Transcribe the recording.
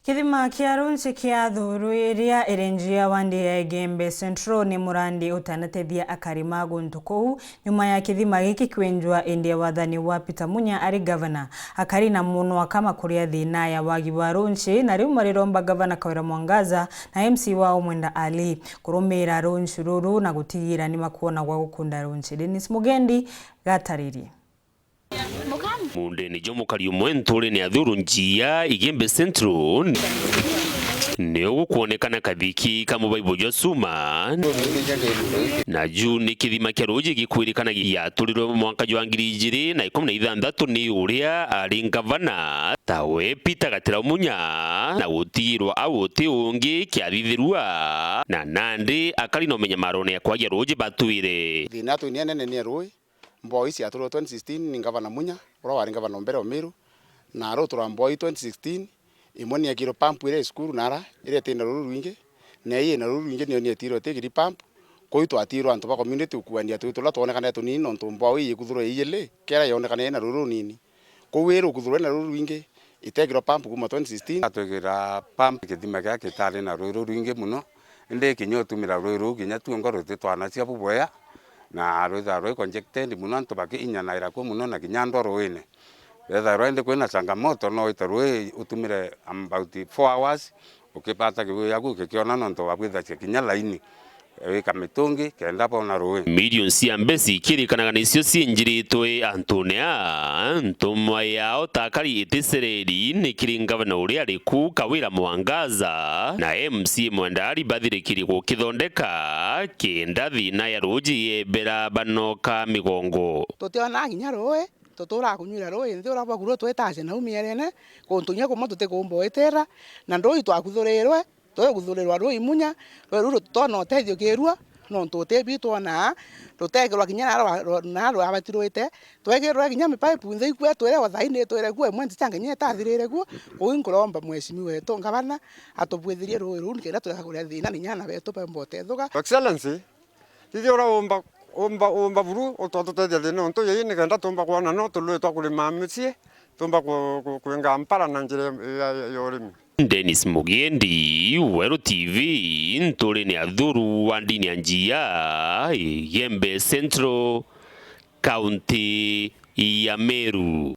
Kithima kia runchi kia thuru iria irenjia wandi ya Igembe Central ni murandi utanatethia akari maguntu kou nyuma ya kithima giki kwenjwa indi wathani wa Peter Munya ari governor akari na muno akama kuria thina ya wagi wa runchi na riu mariromba governor Kawira Mwangaza na MC wao Mwenda Ali kurumira runchi ruru na gutigira ni makuona gwa gukunda runchi. Dennis Mugendi gatariri munde ni jomo kariumwe ntore ni athuru njia Igembe Central ni ugukuonekana kathiki kamubaibo Josuma na June kithima kia ruji gikwirikana giaturirwe mwaka wa 2016 ni uria ari governor tawe Peter Gatira Munya na gutirwa awuti ungi kiathithirua na nandi akari no menya marone kwagia ruji batuire thina tu ni nene ni rui mboi cia turu 2016 ni governor Munya ura wari governor mbere Omiru na ro tura mboi 2016 imoni ya kiro pump ire skuru nara ire tena ruru winge na iye na ruru winge ni tiro tegiri pump koito atiro antu ba community ukuania tu tula tuonekana tu ni no mboi ikuthuro iyele kera yonekana na ruru nini ko wero kuthuro na ruru winge itegiro pump kuma 2016 atwgira pump kithima gya kitari na ruru winge muno inde kinyotumira ruru kinya tu ngoro twana cia bubwea na rwitha conjected muno antu baki inyanaira ko muno na kinyando roine wetha roinde kwina changamoto no itarwe utumire about 4 hours ukipata kiwe yaku kikiona nonto babwitha kinya laini wika mitungi kenda bona roine millions ya mbesi kirikanaga nicio cienjiritwe Antonia ntumwa yao takari itisereri ni kiringavana uria ariku Kawira Mwangaza na MC Mwenda Ali bathirikiri gukithondeka kenda thina ya ruji yebera banoka migongo tutiona nginya roe tutura kunywira roe nthi ura baguro twetaje na umierene kuntunya kuma tutikumboetera na ndoi twakuthurirwe tweguthurirwa roi Munya ruru tutona utethio kirua no tutebi tuona tutegerwa kinya na abatirwite twegerwa kinya mipipe nthi ikwe twere thaini twere kwe mwenzi change nyeta thirire kwo uinkuromba mweshimi wetu ngabana atubwithirie roi ruru kenda twakaguria thina ni nyana betu pembote thuga excellency thithira omba buru otototethia thina onto yei ni kenda tumba kwana no tulwe twakulima micie tumba kwenga mpara na njire ya urimi. Dennis Mugendi, Weru TV, ntore ni athuru wa ndini ya njia Igembe Central, County ya Meru.